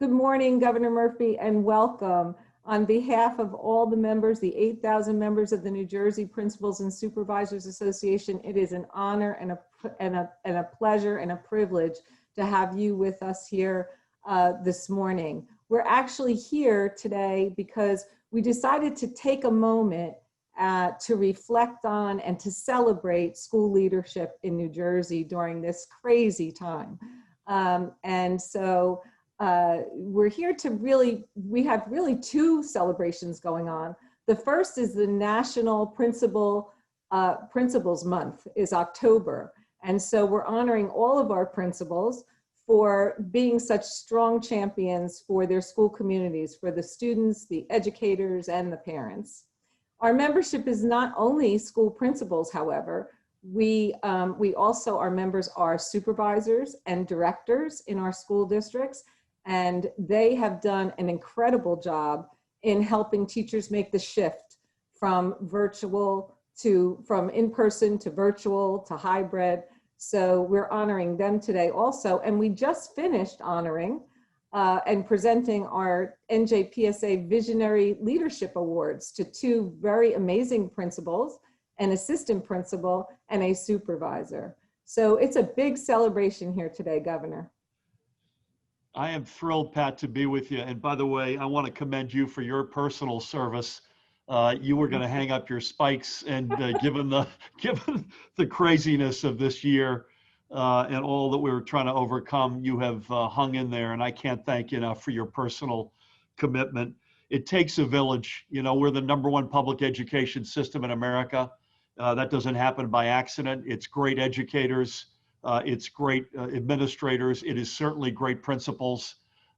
Good morning, Governor Murphy, and welcome. On behalf of all the members, the 8,000 members of the New Jersey Principals and Supervisors Association, it is an honor and a pleasure and a privilege to have you with us here this morning. We're actually here today because we decided to take a moment to reflect on and to celebrate school leadership in New Jersey during this crazy time. We're here to we have really two celebrations going on. The first is the National Principals Month is October. And so we're honoring all of our principals for being such strong champions for their school communities, for the students, the educators, and the parents. Our membership is not only school principals, however. We also, our members are supervisors and directors in our school districts, and they have done an incredible job in helping teachers make the shift from in-person to virtual to hybrid. So we're honoring them today also. And we just finished honoring and presenting our NJPSA Visionary Leadership Awards to two very amazing principals, an assistant principal and a supervisor. So it's a big celebration here today, Governor. I am thrilled, Pat, to be with you. And by the way, I want to commend you for your personal service. You were going to hang up your spikes, and given the craziness of this year and all that we were trying to overcome, you have hung in there. And I can't thank you enough for your personal commitment. It takes a village. You know, we're the #1 public education system in America. That doesn't happen by accident. It's great educators. It's great administrators. It is certainly great principals.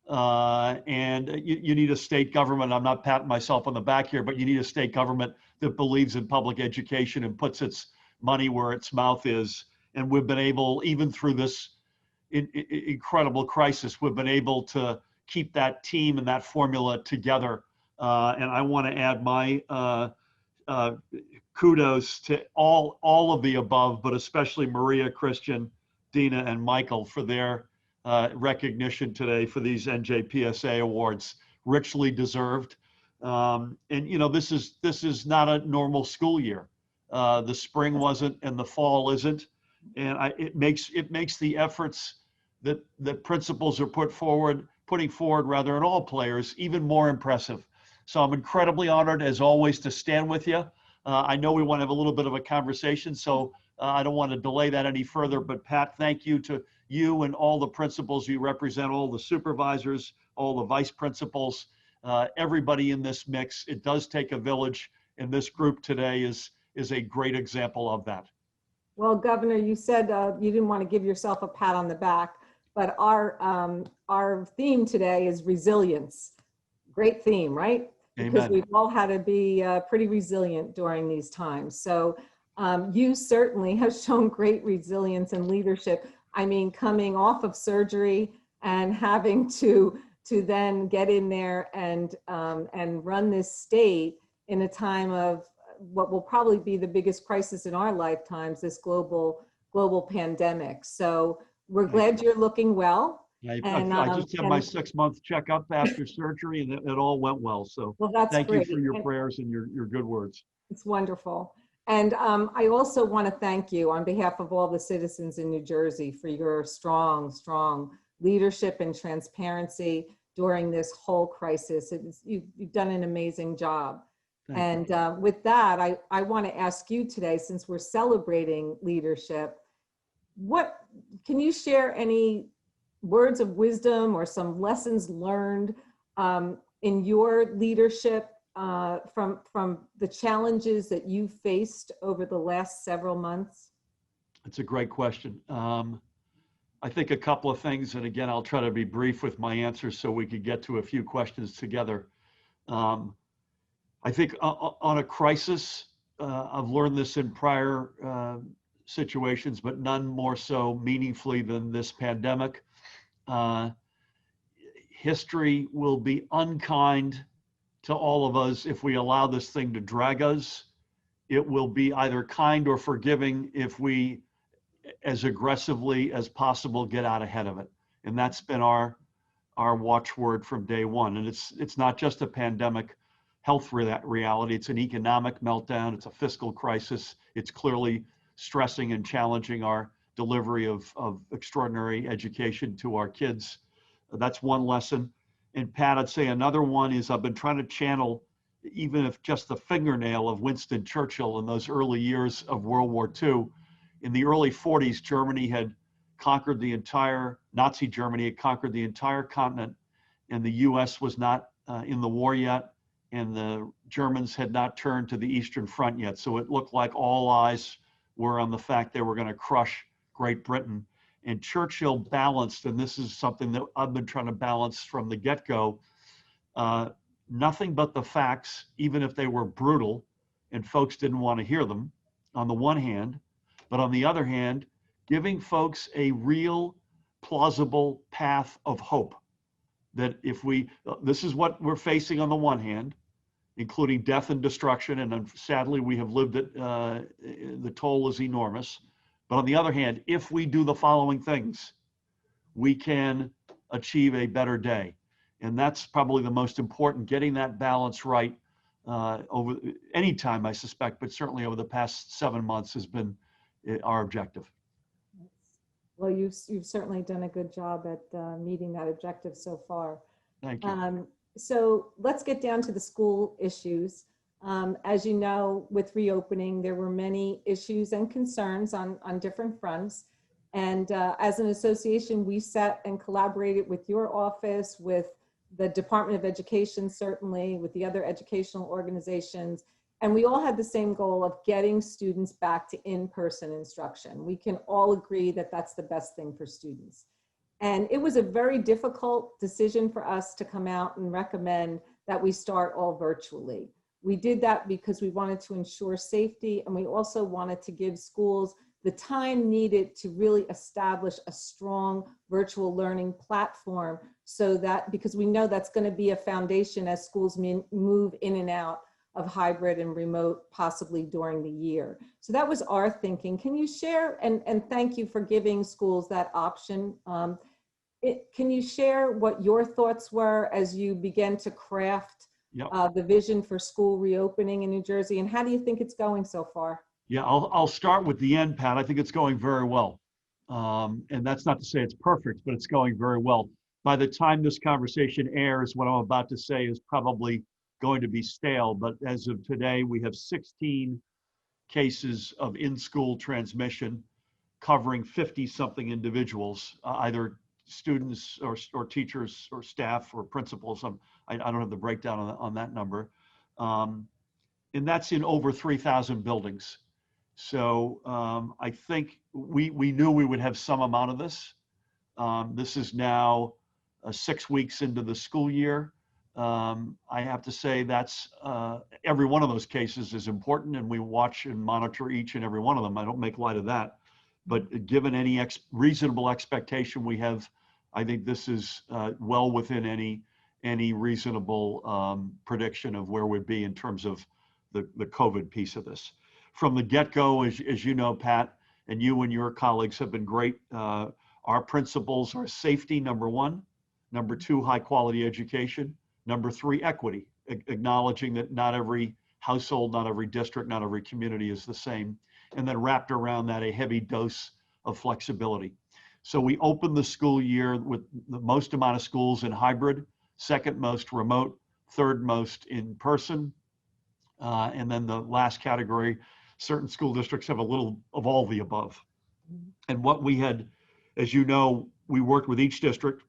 And you need a state government. I'm not patting myself on the back here, but you need a state government that believes in public education and puts its money where its mouth is. And we've been able, even through this incredible crisis, we've been able to keep that team and that formula together. And I want to add my kudos to all of the above, but especially Maria, Christian, Dina, and Michael for their recognition today for these NJPSA awards, richly deserved. And you know, this is not a normal school year. The spring wasn't, and the fall isn't, and it makes the efforts that principals are putting forward rather, and all players, even more impressive. So I'm incredibly honored, as always, to stand with you. I know we want to have a little bit of a conversation, so I don't want to delay that any further. But Pat, thank you to you and all the principals you represent, all the supervisors, all the vice principals, everybody in this mix. It does take a village, and this group today is a great example of that. Well, Governor, you said you didn't want to give yourself a pat on the back, but our theme today is resilience. Great theme, right? Because Amen. we've all had to be pretty resilient during these times. So you certainly have shown great resilience and leadership. I mean, coming off of surgery and having to then get in there and run this state in a time of what will probably be the biggest crisis in our lifetimes, this global pandemic. So we're glad you're looking well. I just had my 6-month checkup after surgery, and it all went well. So that's thank great. you for your prayers and your good words. It's wonderful. And I also want to thank you on behalf of all the citizens in New Jersey for your strong leadership and transparency during this whole crisis. You've done an amazing job. Thank you. With that, I want to ask you today, since we're celebrating leadership, what can you share any words of wisdom or some lessons learned in your leadership from the challenges that you faced over the last several months? It's a great question. I think a couple of things, and again, I'll try to be brief with my answers so we could get to a few questions together. I think on a crisis, I've learned this in prior situations, but none more so meaningfully than this pandemic. History will be unkind to all of us if we allow this thing to drag us. It will be either kind or forgiving if we, as aggressively as possible, get out ahead of it. And that's been our our watchword from day one. And it's not just a pandemic health reality, it's an economic meltdown, it's a fiscal crisis. It's clearly stressing and challenging our delivery of extraordinary education to our kids. That's one lesson. And Pat, I'd say another one is I've been trying to channel, even if just the fingernail of Winston Churchill in those early years of World War II. In the early 40s, Germany had conquered the entire, Nazi Germany had conquered the entire continent, and the US was not in the war yet, and the Germans had not turned to the Eastern Front yet. So it looked like all eyes were on the fact they were going to crush Great Britain. And Churchill balanced, and this is something that I've been trying to balance from the get-go, nothing but the facts, even if they were brutal and folks didn't want to hear them, on the one hand, but on the other hand, giving folks a real plausible path of hope. That if this is what we're facing on the one hand, including death and destruction, and sadly we have lived it, the toll is enormous. But on the other hand, if we do the following things, we can achieve a better day. And that's probably the most important, getting that balance right over any time, I suspect, but certainly over the past 7 months has been our objective. Well, you've certainly done a good job at meeting that objective so far. Thank you. So let's get down to the school issues. As you know, with reopening, there were many issues and concerns on different fronts. And as an association, we sat and collaborated with your office, with the Department of Education, certainly, with the other educational organizations. And we all had the same goal of getting students back to in-person instruction. We can all agree that that's the best thing for students. And it was a very difficult decision for us to come out and recommend that we start all virtually. We did that because we wanted to ensure safety, and we also wanted to give schools the time needed to really establish a strong virtual learning platform, so that, because we know that's going to be a foundation as schools move in and out of hybrid and remote, possibly during the year. So that was our thinking. Can you share, and thank you for giving schools that option. Can you share what your thoughts were as you began to craft the vision for school reopening in New Jersey, and how do you think it's going so far? Yeah, I'll start with the end, Pat. I think it's going very well. And that's not to say it's perfect, but it's going very well. By the time this conversation airs, what I'm about to say is probably going to be stale, but as of today, we have 16 cases of in-school transmission covering 50-something individuals, either students or teachers or staff or principals. I don't have the breakdown on that number. And that's in over 3,000 buildings. So I think we knew we would have some amount of this. This is now 6 weeks into the school year. I have to say that's every one of those cases is important, and we watch and monitor each and every one of them. I don't make light of that, but given any reasonable expectation we have, I think this is well within any reasonable prediction of where we'd be in terms of the COVID piece of this. From the get-go, as you know, Pat, and you and your colleagues have been great. Our principles are safety, number one. Number two, high quality education. Number three, equity, acknowledging that not every household, not every district, not every community is the same. And then wrapped around that, a heavy dose of flexibility. So we opened the school year with the most amount of schools in hybrid, second most remote, third most in person. And then the last category, certain school districts have a little of all the above. And what we had, as you know, we worked with each district,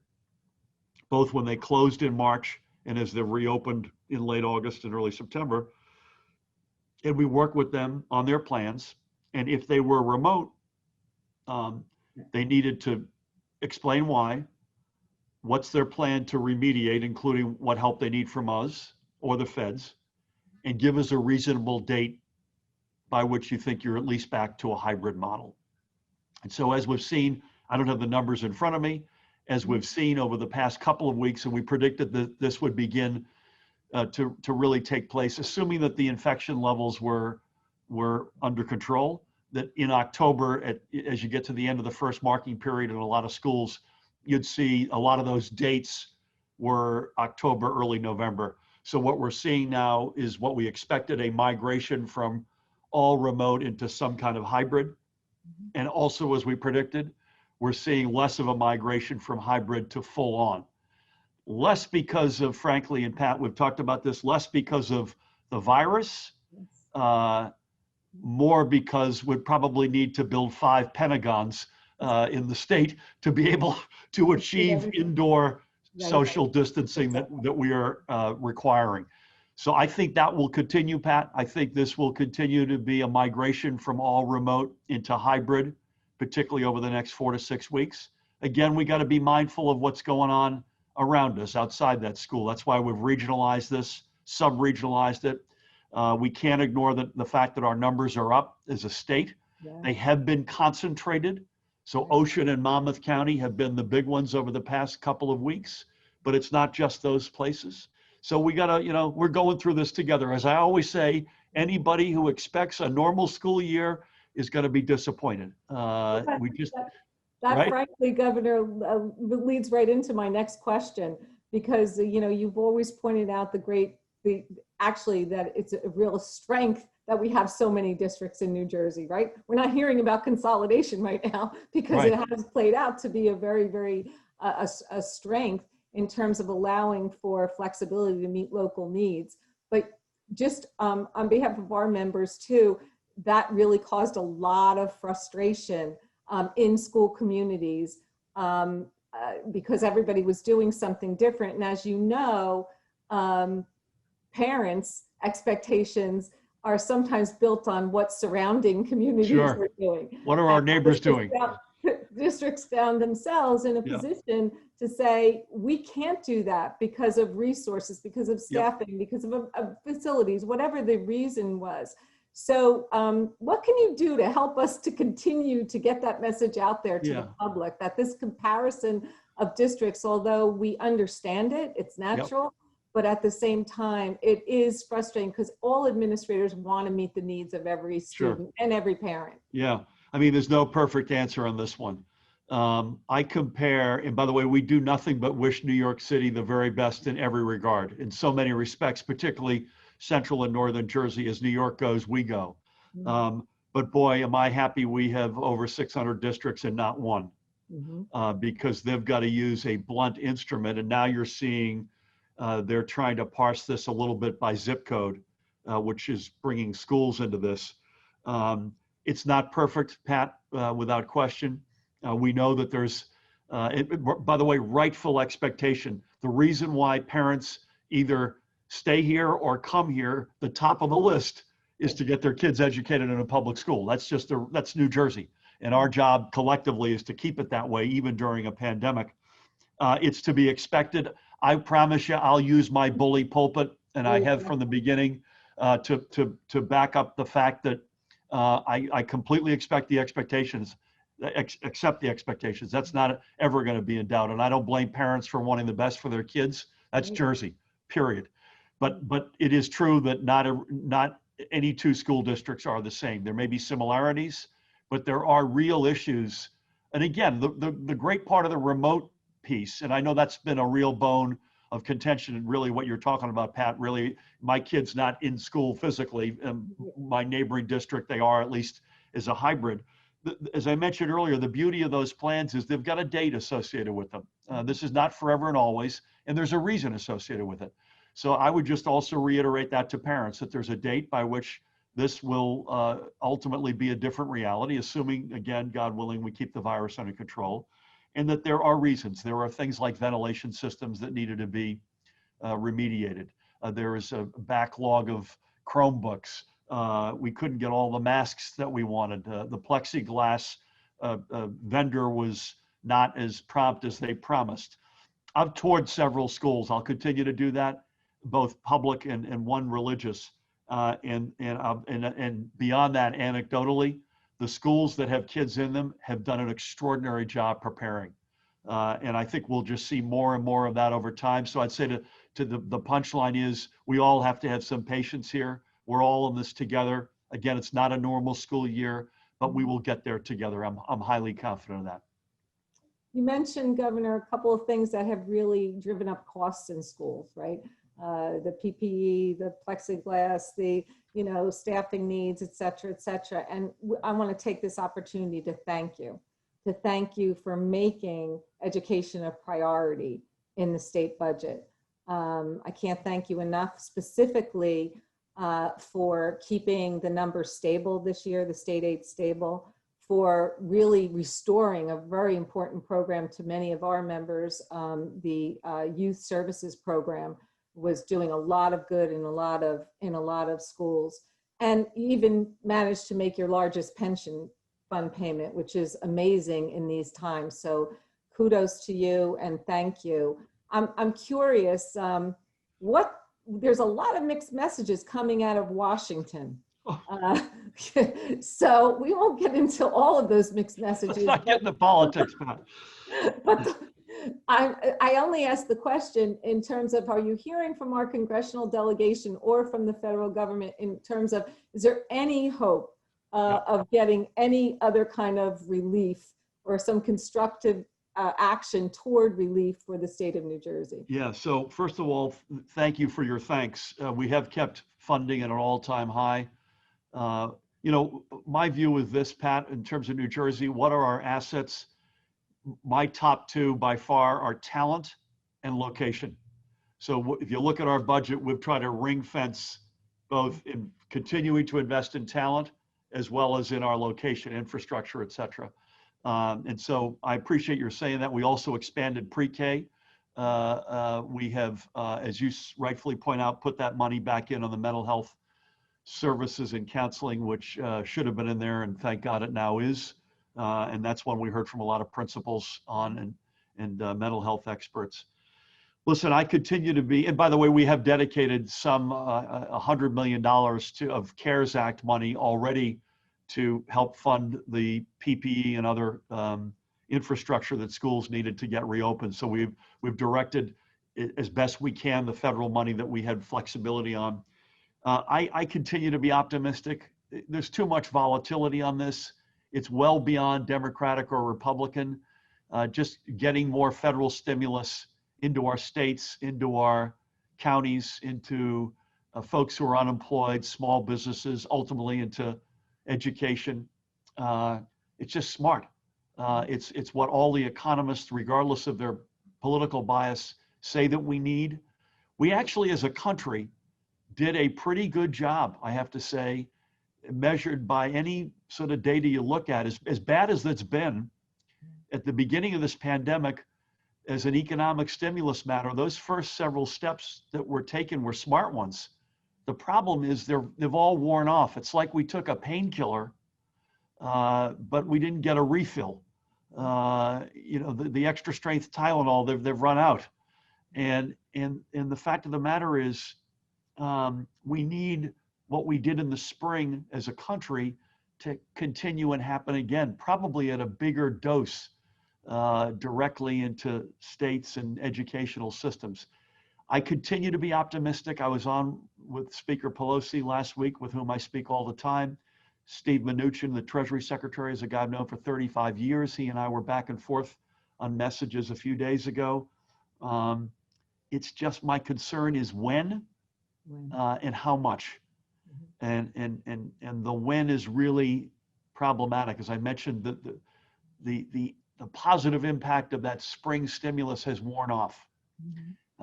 both when they closed in March and as they reopened in late August and early September. And we worked with them on their plans. And if they were remote, they needed to explain why, what's their plan to remediate, including what help they need from us or the feds, and give us a reasonable date by which you think you're at least back to a hybrid model. And so as we've seen, I don't have the numbers in front of me, as we've seen over the past couple of weeks, and we predicted that this would begin to really take place, assuming that the infection levels were under control, that in October, as you get to the end of the first marking period in a lot of schools, you'd see a lot of those dates were October, early November. So what we're seeing now is what we expected, a migration from all remote into some kind of hybrid. And also, as we predicted, we're seeing less of a migration from hybrid to full on. Less because of, frankly, and Pat, we've talked about this, less because of the virus, more because we'd probably need to build 5 Pentagons in the state to be able to achieve indoor social distancing that we are requiring. So I think that will continue, Pat. I think this will continue to be a migration from all remote into hybrid, particularly over the next 4 to 6 weeks. Again, we got to be mindful of what's going on around us outside that school. That's why we've regionalized this, sub-regionalized it. We can't ignore the fact that our numbers are up as a state. Yeah. They have been concentrated. So Ocean and Monmouth County have been the big ones over the past couple of weeks, but it's not just those places. So we gotta, we're going through this together. As I always say, anybody who expects a normal school year is gonna be disappointed. That right? frankly, Governor, leads right into my next question, because you've always pointed out actually that it's a real strength that we have so many districts in New Jersey, right? We're not hearing about consolidation right now because it has played out to be a very, very a strength in terms of allowing for flexibility to meet local needs. But just on behalf of our members too, that really caused a lot of frustration in school communities because everybody was doing something different. And as you know, parents' expectations are sometimes built on what surrounding communities are doing. What are our neighbors doing? Districts found themselves in a position to say, we can't do that because of resources, because of staffing, because of facilities, whatever the reason was. So what can you do to help us to continue to get that message out there to the public, that this comparison of districts, although we understand it, it's natural, but at the same time, it is frustrating because all administrators want to meet the needs of every student and every parent. Yeah, I mean, there's no perfect answer on this one. I compare, and by the way, we do nothing but wish New York City the very best in every regard, in so many respects, particularly Central and Northern Jersey. As New York goes, we go. But boy, am I happy we have over 600 districts and not one, because they've got to use a blunt instrument. And now you're seeing they're trying to parse this a little bit by zip code, which is bringing schools into this. It's not perfect, Pat, without question. We know that there's, by the way, rightful expectation. The reason why parents either stay here or come here, the top of the list is to get their kids educated in a public school. That's New Jersey. And our job collectively is to keep it that way, even during a pandemic. It's to be expected. I promise you, I'll use my bully pulpit, and I have from the beginning, to back up the fact that I completely accept the expectations. That's not ever going to be in doubt. And I don't blame parents for wanting the best for their kids. That's Jersey, period. But it is true that not any two school districts are the same. There may be similarities, but there are real issues. And again, the great part of the remote piece, and I know that's been a real bone of contention, and really what you're talking about, Pat, really, my kid's not in school physically. My neighboring district, they are, at least as a hybrid. As I mentioned earlier, the beauty of those plans is they've got a date associated with them. This is not forever and always, and there's a reason associated with it. So I would just also reiterate that to parents, that there's a date by which this will ultimately be a different reality, assuming, again, God willing, we keep the virus under control, and that there are reasons. There are things like ventilation systems that needed to be remediated. There is a backlog of Chromebooks. We couldn't get all the masks that we wanted. The plexiglass vendor was not as prompt as they promised. I've toured several schools. I'll continue to do that, both public and one religious. And beyond that, anecdotally, the schools that have kids in them have done an extraordinary job preparing. And I think we'll just see more and more of that over time. So I'd say to the punchline is, we all have to have some patience here. We're all in this together. Again, it's not a normal school year, but we will get there together. I'm highly confident of that. You mentioned, Governor, a couple of things that have really driven up costs in schools, right? The PPE, the plexiglass, the staffing needs, et cetera, et cetera. And I want to take this opportunity to thank you for making education a priority in the state budget. I can't thank you enough, specifically for keeping the numbers stable this year, the state aid stable, for really restoring a very important program to many of our members. The youth services program was doing a lot of good in a lot of schools, and even managed to make your largest pension fund payment, which is amazing in these times. So kudos to you and thank you. I'm curious, there's a lot of mixed messages coming out of Washington. So we won't get into all of those mixed messages. Let's not get into politics, Pat. But I only asked the question in terms of, are you hearing from our congressional delegation or from the federal government in terms of, is there any hope of getting any other kind of relief or some constructive action toward relief for the state of New Jersey? Yeah, so first of all, thank you for your thanks. We have kept funding at an all-time high. My view is this, Pat, in terms of New Jersey, what are our assets? My top two by far are talent and location. So if you look at our budget, we've tried to ring fence both in continuing to invest in talent as well as in our location, infrastructure, et cetera. And so I appreciate your saying that. We also expanded pre-K. We have, as you rightfully point out, put that money back in on the mental health services and counseling, which should have been in there, and thank God it now is. And that's one we heard from a lot of principals on and mental health experts. Listen, I continue to be, and by the way, we have dedicated some $100 million of CARES Act money already to help fund the PPE and other infrastructure that schools needed to get reopened. So we've directed as best we can the federal money that we had flexibility on. I continue to be optimistic. There's too much volatility on this. It's well beyond Democratic or Republican. Just getting more federal stimulus into our states, into our counties, into folks who are unemployed, small businesses, ultimately into education. It's just smart. It's what all the economists, regardless of their political bias, say that we need. We actually, as a country, did a pretty good job, I have to say, measured by any sort of data you look at. As bad as it's been at the beginning of this pandemic, as an economic stimulus matter, those first several steps that were taken were smart ones. The problem is they've all worn off. It's like we took a painkiller, but we didn't get a refill. The extra strength Tylenol, they've run out. And the fact of the matter is, we need what we did in the spring as a country to continue and happen again, probably at a bigger dose, directly into states and educational systems. I continue to be optimistic. I was on with Speaker Pelosi last week, with whom I speak all the time. Steve Mnuchin, the Treasury Secretary, is a guy I've known for 35 years. He and I were back and forth on messages a few days ago. It's just, my concern is when and how much. And the when is really problematic. As I mentioned, the positive impact of that spring stimulus has worn off.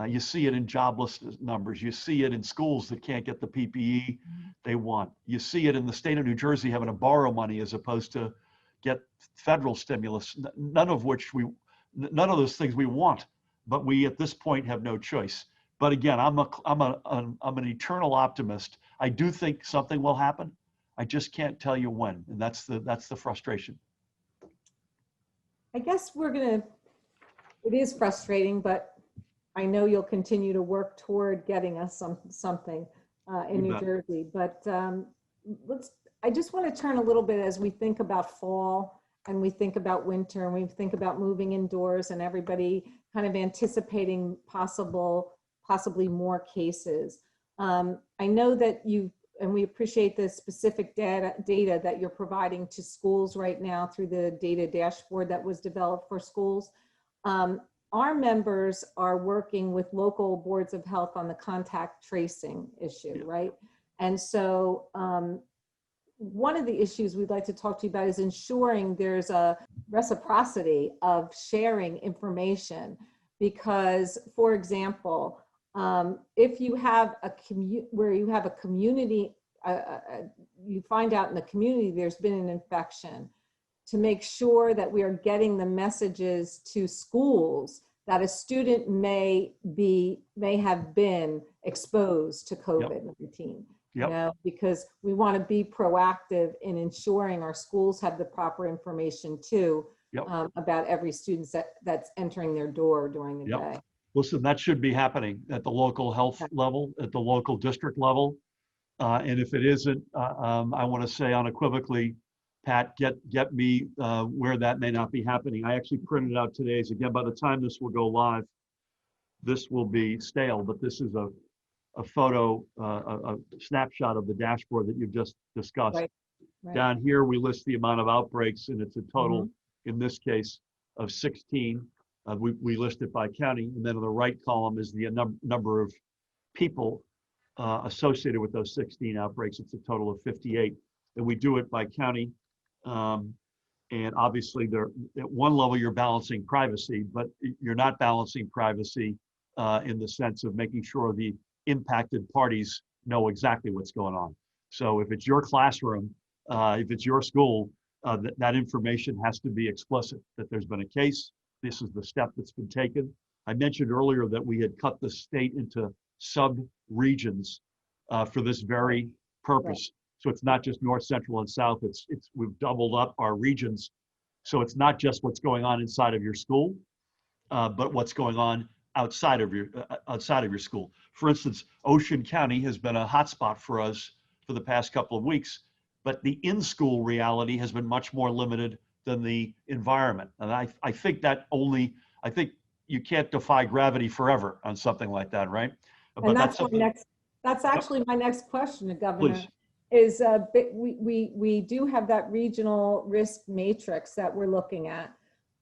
You see it in jobless numbers. You see it in schools that can't get the PPE they want. You see it in the state of New Jersey having to borrow money as opposed to get federal stimulus. None of those things we want, but we at this point have no choice. But again, I'm an eternal optimist. I do think something will happen. I just can't tell you when, and that's the frustration. I guess it is frustrating, but I know you'll continue to work toward getting us something in New Jersey. But I just want to turn a little bit as we think about fall and we think about winter and we think about moving indoors and everybody kind of anticipating possibly more cases. I know that you've and we appreciate the specific data that you're providing to schools right now through the data dashboard that was developed for schools. Our members are working with local boards of health on the contact tracing issue, right? And so one of the issues we'd like to talk to you about is ensuring there's a reciprocity of sharing information. Because, for example, if you have a community, you find out in the community there's been an infection, to make sure that we are getting the messages to schools that a student may have been exposed to COVID-19. You know, because we want to be proactive in ensuring our schools have the proper information too, about every student that's entering their door during the day. Listen, that should be happening at the local health level, at the local district level. And if it isn't, I want to say unequivocally, Pat, get me where that may not be happening. I actually printed out today's. Again, by the time this will go live, this will be stale, but this is a photo, a snapshot of the dashboard that you've just discussed. Right. Down here, we list the amount of outbreaks, and it's a total, in this case, of 16. We list it by county, and then on the right column is the number of people associated with those 16 outbreaks. It's a total of 58, and we do it by county. And obviously, at one level, you're balancing privacy, but you're not balancing privacy in the sense of making sure the impacted parties know exactly what's going on. So if it's your classroom, if it's your school, that information has to be explicit, that there's been a case, this is the step that's been taken. I mentioned earlier that we had cut the state into sub-regions for this very purpose. So it's not just north, central, and south, we've doubled up our regions. So it's not just what's going on inside of your school, but what's going on outside of your school. For instance, Ocean County has been a hotspot for us for the past couple of weeks, but the in-school reality has been much more limited than the environment. And I think you can't defy gravity forever on something like that, right? But that's actually my next question, Governor. Please. Is we do have that regional risk matrix that we're looking at.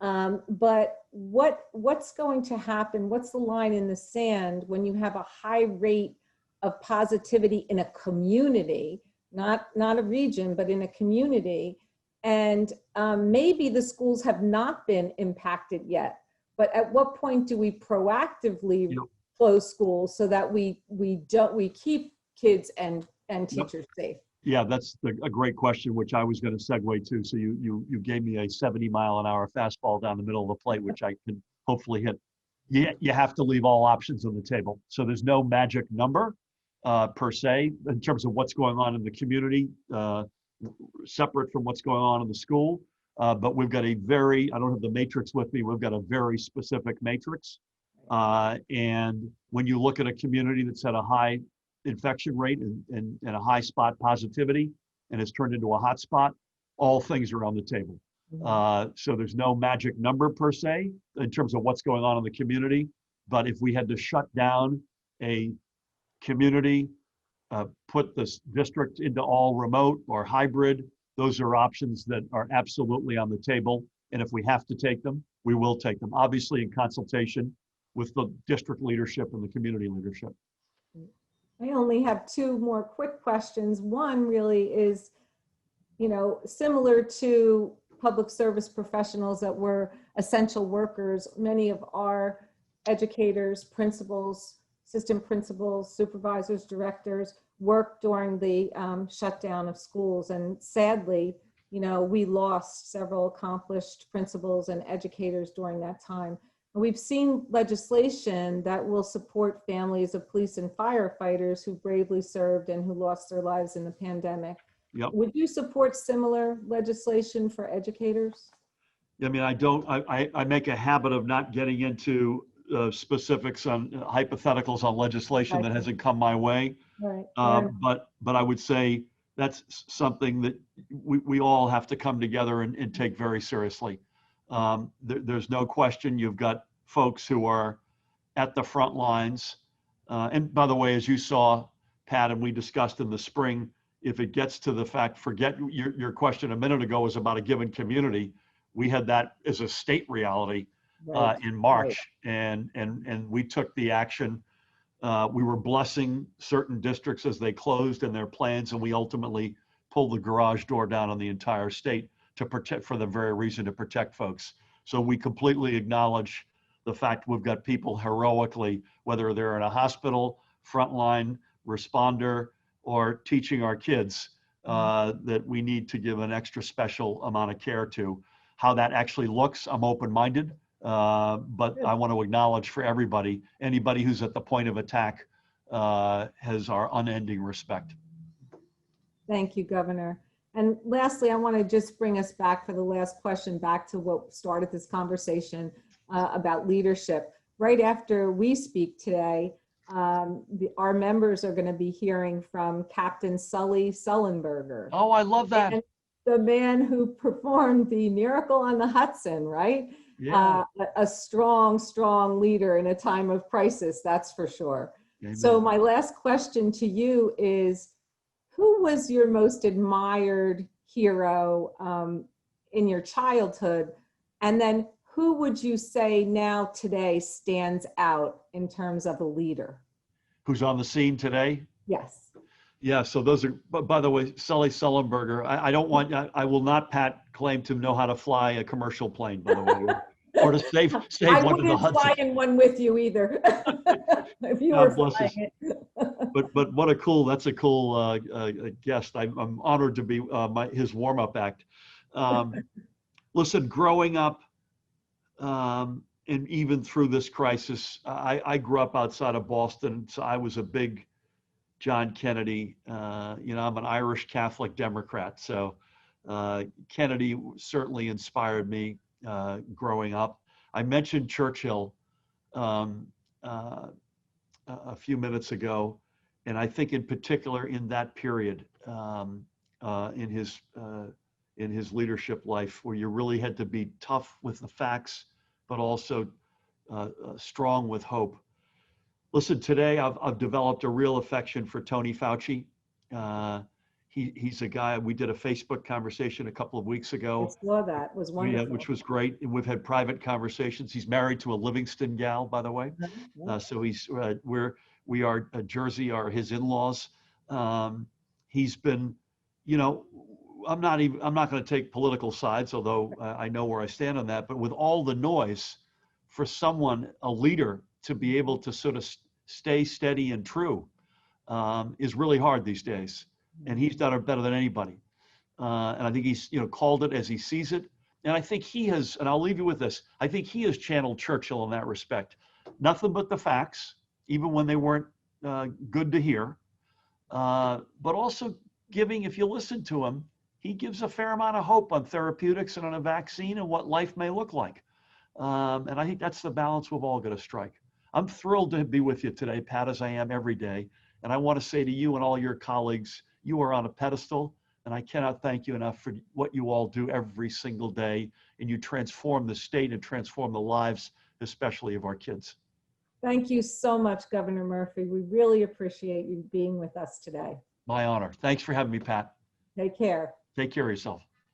But what's going to happen? What's the line in the sand when you have a high rate of positivity in a community, not a region, but in a community, and maybe the schools have not been impacted yet? But at what point do we proactively close schools so that we keep kids and teachers safe? Yeah, that's a great question, which I was going to segue to. So you gave me a 70-mile-an-hour fastball down the middle of the plate, which I can hopefully hit. You have to leave all options on the table. So there's no magic number per se in terms of what's going on in the community, separate from what's going on in the school. But we've got I don't have the matrix with me, we've got a very specific matrix. And when you look at a community that's at a high infection rate and a high spot positivity, and it's turned into a hot spot, all things are on the table. So there's no magic number per se in terms of what's going on in the community. But if we had to shut down a community, put this district into all remote or hybrid, those are options that are absolutely on the table. And if we have to take them, we will take them, obviously in consultation with the district leadership and the community leadership. I only have two more quick questions. One really is, similar to public service professionals that were essential workers, many of our educators, principals, assistant principals, supervisors, directors worked during the shutdown of schools. And sadly, we lost several accomplished principals and educators during that time. We've seen legislation that will support families of police and firefighters who bravely served and who lost their lives in the pandemic. Yep. Would you support similar legislation for educators? I mean, I make a habit of not getting into specifics on hypotheticals on legislation that hasn't come my way. Right. But I would say that's something that we all have to come together and take very seriously. There's no question you've got folks who are at the front lines. And by the way, as you saw, Pat, and we discussed in the spring, if it gets to the fact, forget your question a minute ago was about a given community. We had that as a state reality Right. in March, and we took the action. We were blessing certain districts as they closed in their plans, and we ultimately pulled the garage door down on the entire state to protect, for the very reason to protect folks. So we completely acknowledge the fact we've got people heroically, whether they're in a hospital, frontline responder, or teaching our kids, that we need to give an extra special amount of care to. How that actually looks, I'm open-minded, but I want to acknowledge for everybody, anybody who's at the point of attack has our unending respect. Thank you, Governor. And lastly, I want to just bring us back for the last question, back to what started this conversation about leadership. Right after we speak today, our members are going to be hearing from Captain Sully Sullenberger. Oh, I love that. And the man who performed the Miracle on the Hudson, right? Yeah. A strong, strong leader in a time of crisis, that's for sure. Amen. So my last question to you is, who was your most admired hero in your childhood? And then who would you say now today stands out in terms of a leader? Who's on the scene today? Yes. Yeah, so those are, by the way, Sully Sullenberger. I don't want, I will not, Pat, claim to know how to fly a commercial plane, by the way, or to save one to the Hudson. I wouldn't fly in one with you either, if you were flying it. But what a cool, that's a cool guest. I'm honored to be his warm-up act. Listen, growing up, and even through this crisis, I grew up outside of Boston, so I was a big John Kennedy. I'm an Irish Catholic Democrat, so Kennedy certainly inspired me growing up. I mentioned Churchill a few minutes ago, and I think in particular in that period in his leadership life, where you really had to be tough with the facts, but also strong with hope. Listen, today I've developed a real affection for Tony Fauci. He's a guy, we did a Facebook conversation a couple of weeks ago. I saw that, it was wonderful. Yeah, which was great. And we've had private conversations. He's married to a Livingston gal, by the way. So we are Jersey are his in-laws. He's been, I'm not going to take political sides, although I know where I stand on that. But with all the noise, for someone, a leader, to be able to sort of stay steady and true is really hard these days. And he's done it better than anybody. And I think he's, called it as he sees it. And I think he has, and I'll leave you with this, I think he has channeled Churchill in that respect. Nothing but the facts, even when they weren't good to hear. But also giving, if you listen to him, he gives a fair amount of hope on therapeutics and on a vaccine and what life may look like. And I think that's the balance we've all got to strike. I'm thrilled to be with you today, Pat, as I am every day. And I want to say to you and all your colleagues, you are on a pedestal, and I cannot thank you enough for what you all do every single day. And you transform the state and transform the lives, especially of our kids. Thank you so much, Governor Murphy. We really appreciate you being with us today. My honor. Thanks for having me, Pat. Take care. Take care of yourself.